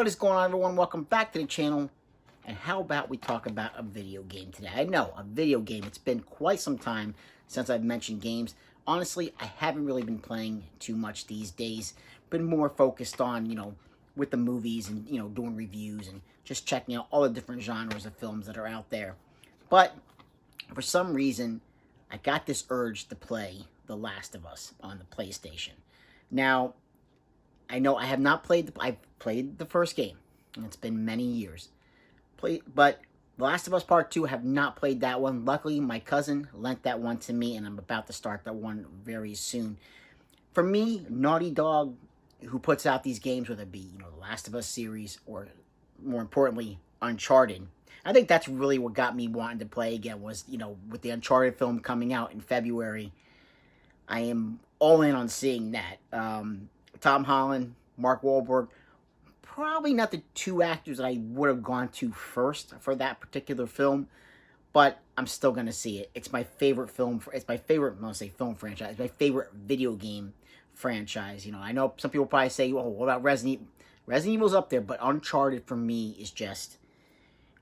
What is going on, everyone? Welcome back to the channel. And how about we talk about a video game today? I know, a video game. It's been quite some time since I've mentioned games. Honestly, I haven't really been playing too much these days. Been more focused on, with the movies and, doing reviews and just checking out all the different genres of films that are out there. But for some reason, I got this urge to play The Last of Us on the PlayStation. Now, I know I have not played. I've played the first game, and it's been many years. But The Last of Us Part 2, I have not played that one. Luckily, my cousin lent that one to me, and I'm about to start that one very soon. For me, Naughty Dog, who puts out these games, whether it be The Last of Us series or, more importantly, Uncharted. I think that's really what got me wanting to play again. Was with the Uncharted film coming out in February, I am all in on seeing that. Tom Holland, Mark Wahlberg, probably not the two actors that I would have gone to first for that particular film, but I'm still going to see it. It's my favorite film. It's my favorite, I don't say film franchise. It's my favorite video game franchise. I know some people probably say, oh, what about Resident Evil? Resident Evil's up there, but Uncharted for me is just,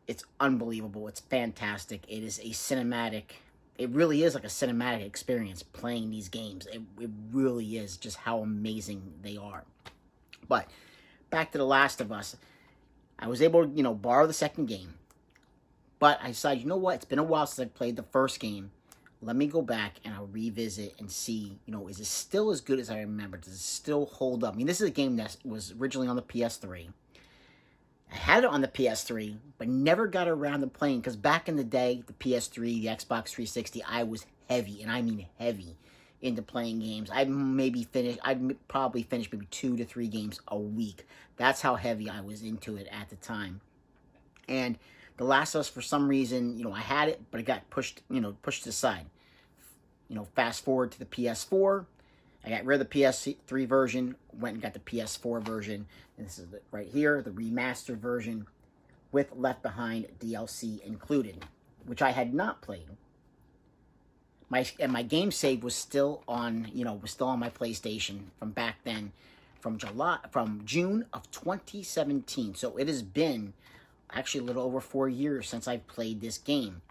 it's unbelievable. It's fantastic. It is a cinematic. It really is like a cinematic experience playing these games. It really is just how amazing they are. But back to The Last of Us. I was able to, borrow the second game. But I decided, you know what? It's been a while since I played the first game. Let me go back and I'll revisit and see, is it still as good as I remember? Does it still hold up? I mean, this is a game that was originally on the PS3. I had it on the PS3, but never got around to playing, because back in the day, the PS3, the Xbox 360, I was heavy, and I mean heavy, into playing games. I'd probably finish maybe 2 to 3 games a week. That's how heavy I was into it at the time. And The Last of Us, for some reason, I had it, but it got pushed aside. Fast forward to the PS4. I got rid of the PS3 version, went and got the PS4 version, and this is right here, the remastered version with Left Behind DLC included, which I had not played. My game save was still on, my PlayStation from back then, from June of 2017. So it has been actually a little over 4 years since I've played this game.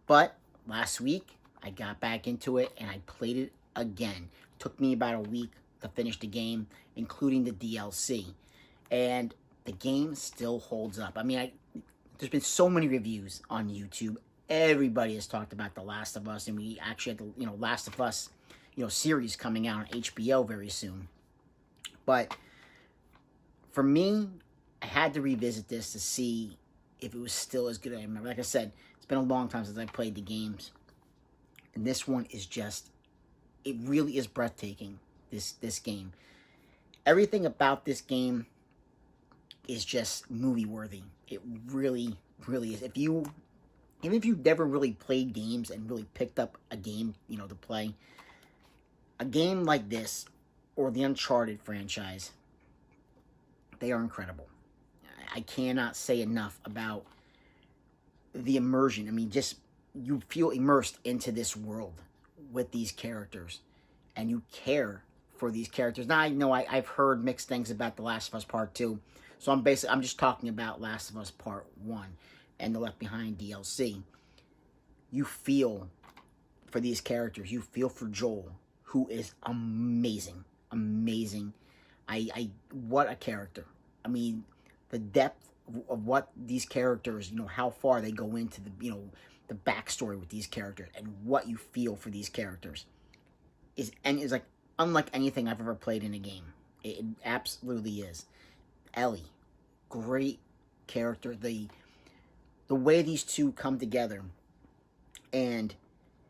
But last week I got back into it and I played it again. Took me about a week to finish the game, including the DLC. And the game still holds up. I mean, there's been so many reviews on YouTube. Everybody has talked about The Last of Us, and we actually had the, Last of Us, series coming out on HBO very soon. But for me, I had to revisit this to see if it was still as good as I remember. Like I said, it's been a long time since I played the games. And this one is just, it really is breathtaking, this game. Everything about this game is just movie-worthy. It really, really is. Even if you've never really played games and really picked up a game, to play, a game like this, or the Uncharted franchise, they are incredible. I cannot say enough about the immersion. I mean, just, you feel immersed into this world with these characters, and you care for these characters. Now, I know I've heard mixed things about The Last of Us Part 2, so I'm just talking about Last of Us Part 1 and the Left Behind DLC. You feel for these characters. You feel for Joel, who is amazing. Amazing. What a character. I mean, the depth of what these characters, how far they go into the, the backstory with these characters, and what you feel for these characters is like unlike anything I've ever played in a game. It absolutely is. Ellie, great character. The way these two come together, and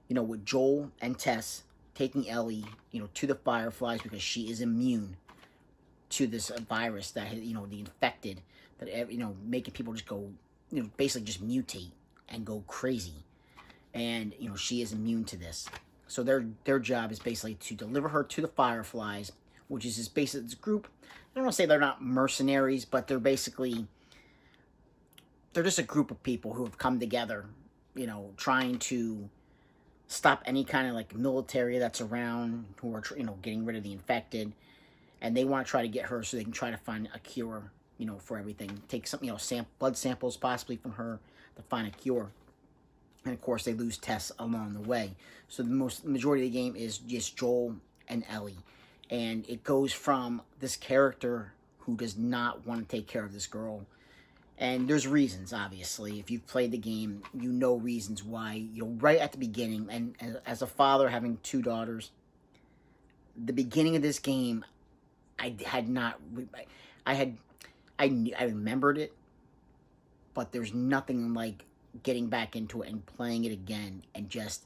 with Joel and Tess taking Ellie, to the Fireflies because she is immune to this virus that the infected, that making people just go, basically just mutate and go crazy. And she is immune to this. So their job is basically to deliver her to the Fireflies, which is this basically this group. I don't want to say they're not mercenaries, but they're just a group of people who have come together, trying to stop any kind of like military that's around, who are getting rid of the infected, and they want to try to get her so they can try to find a cure for everything. Take some, blood samples possibly from her to find a cure. And of course, they lose Tess along the way. So the majority of the game is just Joel and Ellie. And it goes from this character who does not want to take care of this girl. And there's reasons, obviously. If you've played the game, you know reasons why. Right at the beginning, and as a father having 2 daughters, the beginning of this game, I remembered it, but there's nothing like getting back into it and playing it again, and just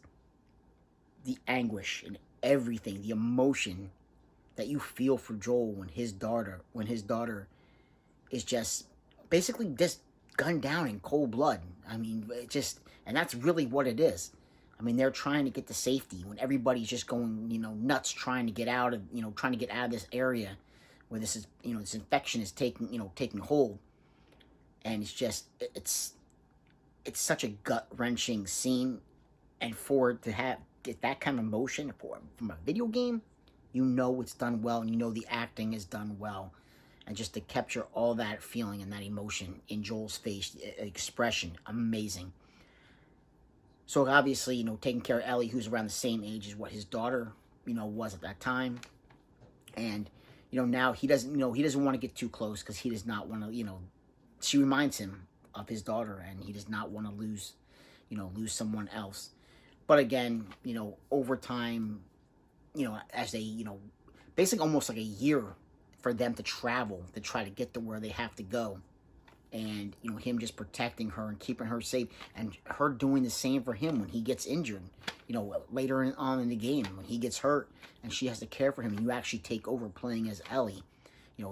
the anguish and everything, the emotion that you feel for Joel when his daughter is just basically just gunned down in cold blood. I mean, and that's really what it is. I mean, they're trying to get to safety when everybody's just going, nuts, trying to get out of this area where this is, this infection is taking hold. And it's such a gut-wrenching scene, and for it to get that kind of emotion from a video game, it's done well, and the acting is done well. And just to capture all that feeling and that emotion in Joel's face, expression, amazing. So obviously, taking care of Ellie, who's around the same age as what his daughter, was at that time. And, now he doesn't want to get too close, because he does not want to, she reminds him of his daughter, and he does not want to lose someone else. But again, over time, as they, basically almost like a year for them to travel to try to get to where they have to go. And, him just protecting her and keeping her safe, and her doing the same for him when he gets injured, later on in the game, when he gets hurt and she has to care for him, and you actually take over playing as Ellie,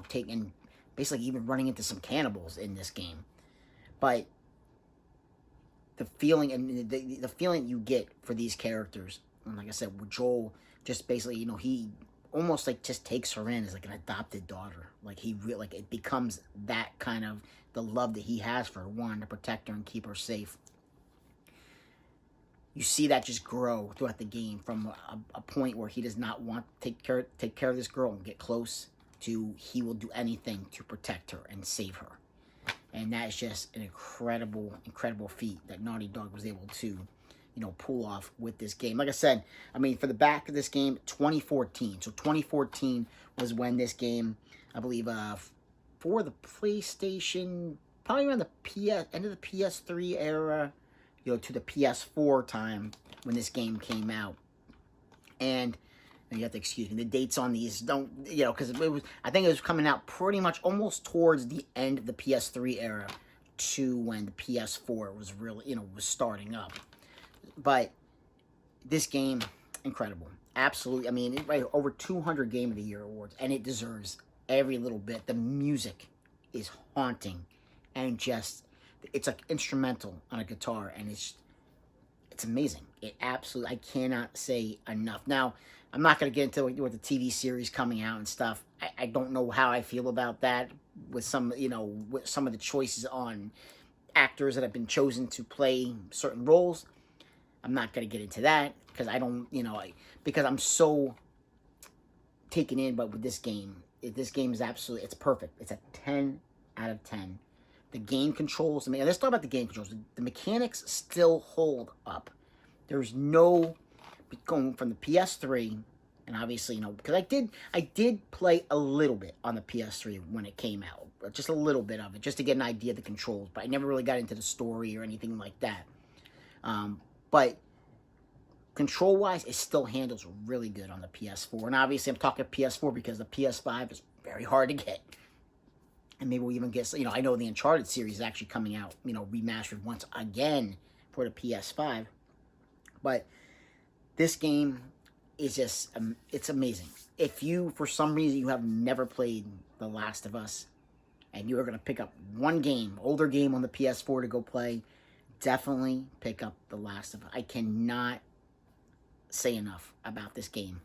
taking, basically even running into some cannibals in this game. But the feeling, and the feeling you get for these characters, and like I said, with Joel, just basically, he almost like just takes her in as like an adopted daughter. Like it becomes that kind of the love that he has for her, wanting to protect her and keep her safe. You see that just grow throughout the game, from a point where he does not want to take care of this girl and get close, to he will do anything to protect her and save her. And that is just an incredible feat that Naughty Dog was able to, pull off with this game. Like I said, I mean, for the back of this game, 2014. So 2014 was when this game, I believe, for the PlayStation, probably around the end of the PS3 era, to the PS4 time when this game came out. And you have to excuse me, the dates on these don't, because I think it was coming out pretty much almost towards the end of the PS3 era to when the PS4 was really, was starting up. But this game, incredible. Absolutely. I mean, right, over 200 Game of the Year awards, and it deserves every little bit. The music is haunting, and it's like instrumental on a guitar, and it's amazing. It absolutely, I cannot say enough. Now, I'm not going to get into with the TV series coming out and stuff. I don't know how I feel about that with some, with some of the choices on actors that have been chosen to play certain roles. I'm not going to get into that because I don't, because I'm so taken in. But with this game is absolutely, it's perfect. It's a 10 out of 10. The game controls, I mean, let's talk about the game controls. The mechanics still hold up. There's no, going from the PS3, and obviously, because I did play a little bit on the PS3 when it came out. Just a little bit of it, just to get an idea of the controls. But I never really got into the story or anything like that. But control-wise, it still handles really good on the PS4. And obviously, I'm talking PS4 because the PS5 is very hard to get. And maybe we'll even get, I know the Uncharted series is actually coming out, remastered once again for the PS5. But this game is just, it's amazing. If you, for some reason, you have never played The Last of Us, and you are going to pick up one game, older game on the PS4 to go play, definitely pick up The Last of Us. I cannot say enough about this game.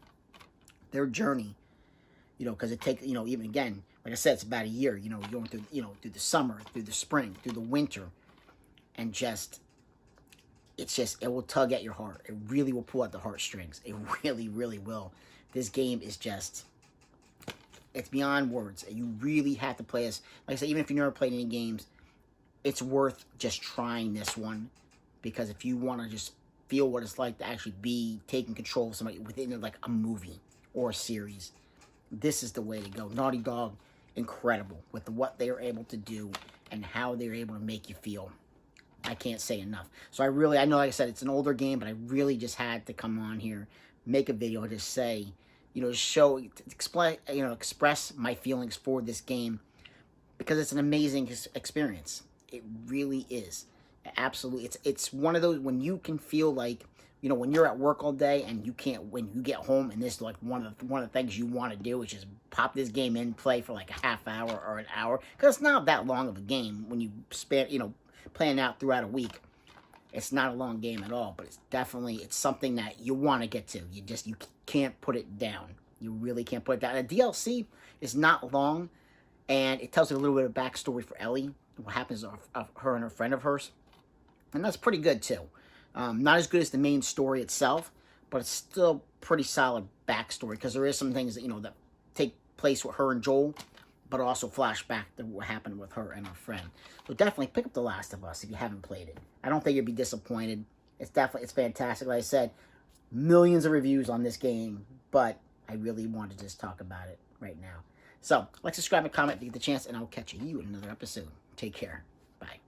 Their journey, because it takes, even again, like I said, it's about a year, going through, through the summer, through the spring, through the winter, and it will tug at your heart. It really will pull out the heartstrings. It really, really will. This game is just it's beyond words. You really have to play this. Like I said, even if you never played any games, it's worth just trying this one, because if you want to just feel what it's like to actually be taking control of somebody within like a movie or a series, this is the way to go. Naughty Dog, incredible with what they are able to do and how they're able to make you feel. I can't say enough. So I know, like I said, it's an older game, but I really just had to come on here, make a video to say, express my feelings for this game, because it's an amazing experience. It really is. Absolutely. It's one of those when you can feel like, when you're at work all day and you can't, when you get home and this is like one of the things you want to do is just pop this game in, play for like a half hour or an hour, because it's not that long of a game when you spend, playing out throughout a week. It's not a long game at all, but it's something that you want to get to. You can't put it down. You really can't put it down. The DLC is not long, and it tells you a little bit of backstory for Ellie, what happens to her and a friend of hers, and that's pretty good too. Not as good as the main story itself, but it's still pretty solid backstory, because there is some things that that take place with her and Joel, but also flashback to what happened with her and her friend. So definitely pick up The Last of Us if you haven't played it. I don't think you'll be disappointed. It's fantastic. Like I said, millions of reviews on this game, but I really wanted to just talk about it right now. So, like, subscribe, and comment if you get the chance, and I'll catch you in another episode. Take care. Bye.